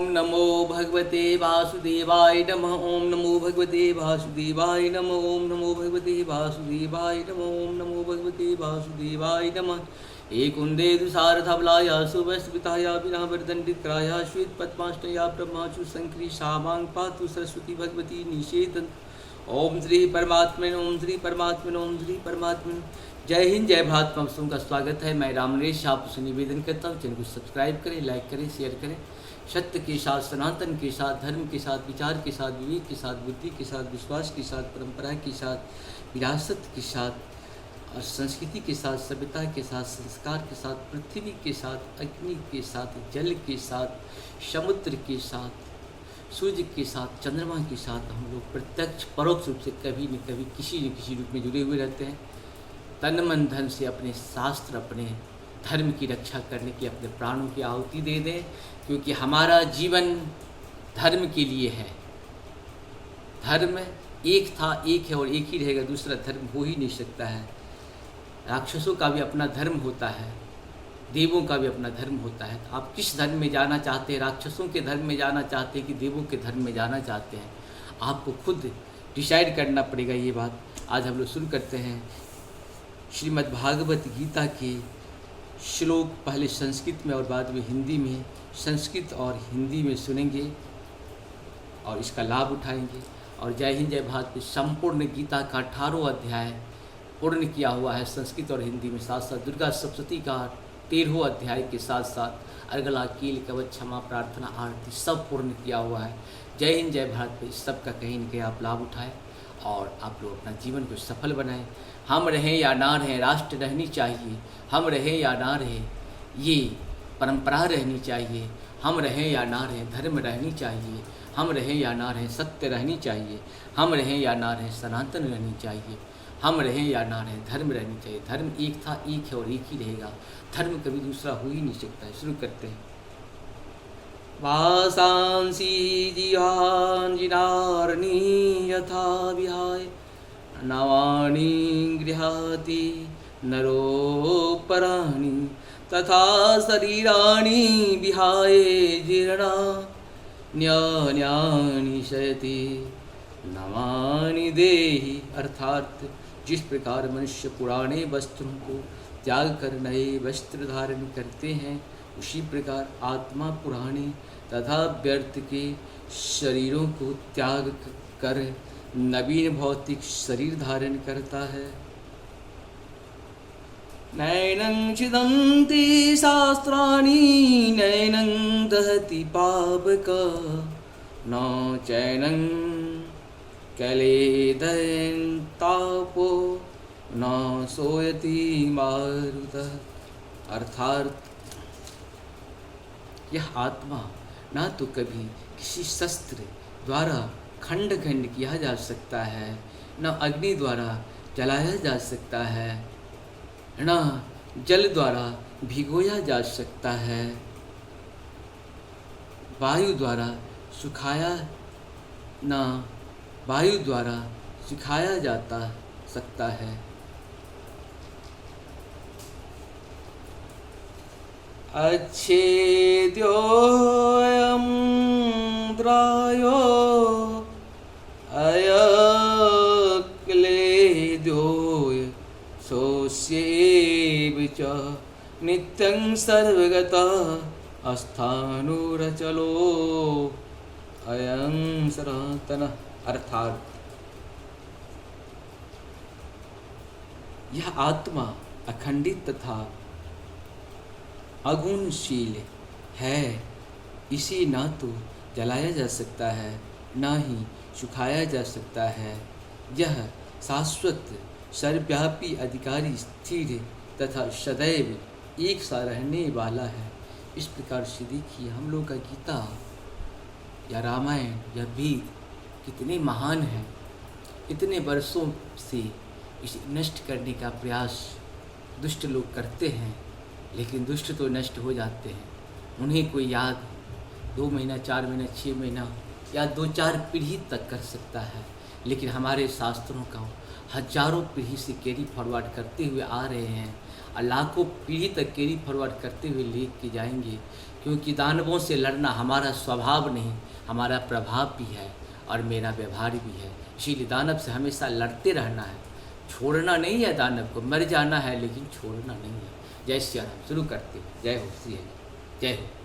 नमो भगवते वासुदेवाय नमः। ओम नमो भगवते वासुदेवाय नमः। ओम नमो भगवते वासुदेवाय नमः। ओम नमो भगवते वासुदेवाय नमः। एकुंदे दुसारथबलाय सुवस्विताया विना वरदंडित्राया श्वेत पद्माष्टया ब्रह्माचु संक्री शामांग पातु सरस्वती भगवती निषेधन। ओम श्री परमात्मन ओम श्री परमात्मन ओम श्री परमात्मन। जय हिंद जय भारत। आप सबका स्वागत है। मैं राम नरेश आपसे निवेदन करता हूँ चैनल को सब्सक्राइब करें, लाइक करें, शेयर करें। सत्य के साथ, सनातन के साथ, धर्म के साथ, विचार के साथ, विवेक के साथ, बुद्धि के साथ, विश्वास के साथ, परंपरा के साथ, विरासत के साथ और संस्कृति के साथ, सभ्यता के साथ, संस्कार के साथ, पृथ्वी के साथ, अग्नि के साथ, जल के साथ, समुद्र के साथ, सूर्य के साथ, चंद्रमा के साथ हम लोग प्रत्यक्ष परोक्ष रूप से कभी न कभी किसी न किसी रूप में जुड़े हुए रहते हैं। तन मन धन से अपने शास्त्र, अपने धर्म की रक्षा करने की अपने प्राणों की आहुति दे दें, क्योंकि हमारा जीवन धर्म के लिए है। धर्म एक था, एक है और एक ही रहेगा, दूसरा धर्म हो ही नहीं सकता है। राक्षसों का भी अपना धर्म होता है, देवों का भी अपना धर्म होता है। तो आप किस धर्म में जाना चाहते हैं? राक्षसों के धर्म में जाना चाहते हैं कि देवों के धर्म में जाना चाहते हैं? आपको खुद डिसाइड करना पड़ेगा ये बात। आज हम लोग शुरू करते हैं श्रीमद् भागवत गीता के श्लोक, पहले संस्कृत में और बाद में हिंदी में। संस्कृत और हिंदी में सुनेंगे और इसका लाभ उठाएंगे। और जय हिंद जय भारत में संपूर्ण गीता का 18वां अध्याय पूर्ण किया हुआ है संस्कृत और हिंदी में। साथ साथ दुर्गा सप्तशती का 13वां अध्याय के साथ साथ अर्गला, कील, कवच, क्षमा, प्रार्थना, आरती सब पूर्ण किया हुआ है। जय हिंद जय भारत में इस सब का कहीं न कहीं आप लाभ उठाएं और आप लोग अपना जीवन को सफल बनाएं। हम रहें या ना रहें, राष्ट्र रहनी चाहिए। हम रहें या ना रहें, ये परंपरा रहनी चाहिए। हम रहें या ना रहें, धर्म रहनी चाहिए। हम रहें या ना रहें, सत्य रहनी चाहिए। हम रहें या ना रहें, सनातन रहनी चाहिए। हम रहें या ना रहें, धर्म रहनी चाहिए। धर्म एक था, एक है और एक ही रहेगा। धर्म कभी दूसरा हो ही नहीं सकता है। शुरू करते हैं। वासांसी जिहांजिनार्णी यथा विहाय नवानि गृहाति नरोपराणि तथा शरीराणि विहाय जीर्णा न्यान्यानि शयति नवानि देहि। अर्थात जिस प्रकार मनुष्य पुराने वस्त्रों को त्याग कर नए वस्त्र धारण करते हैं, उसी प्रकार आत्मा पुराने तथा व्यर्थ के शरीरों को त्याग कर नवीन भौतिक शरीर धारण करता है। नैनं छिदन्ति शास्त्राणि नैनं दहति पावक न चैनं कलेदयन् तापो न सोयति मारुतः। अर्थात यह आत्मा ना तो कभी किसी शस्त्र द्वारा खंड खंड किया जा सकता है, न अग्नि द्वारा जलाया जा सकता है, न जल द्वारा भिगोया जा सकता है, वायु द्वारा सुखाया न वायु द्वारा सुखाया जाता सकता है। अच्छेद्योऽयं द्रायो अयक्लेद्योय सोऽस्येव च नित्यं सर्वगतः अस्थाणुरचलो अयं सनातनः। अर्थात यह आत्मा अखंडित तथा अगुणशील है। इसे ना तो जलाया जा सकता है, ना ही सुखाया जा सकता है। यह शाश्वत, सर्वव्यापी, अधिकारी, स्थिर तथा सदैव एक सा रहने वाला है। इस प्रकार से देखिए हम लोग का गीता या रामायण या वेद कितने महान हैं। इतने वर्षों से इसे नष्ट करने का प्रयास दुष्ट लोग करते हैं, लेकिन दुष्ट तो नष्ट हो जाते हैं। उन्हें कोई याद 2 महीना, 4 महीना, 6 महीना या 2-4 पीढ़ी तक कर सकता है, लेकिन हमारे शास्त्रों का हजारों पीढ़ी से कैरी फॉरवर्ड करते हुए आ रहे हैं। और लाखों पीढ़ी तक कैरी फॉरवर्ड करते हुए लेके के जाएंगे, क्योंकि दानवों से लड़ना हमारा स्वभाव नहीं, हमारा प्रभाव भी है और मेरा व्यवहार भी है। इसीलिए दानव से हमेशा लड़ते रहना है, छोड़ना नहीं है। दानव को मर जाना है लेकिन छोड़ना नहीं है। जय श्री राम। शुरू करते। जय हो श्री हरि, जय हो।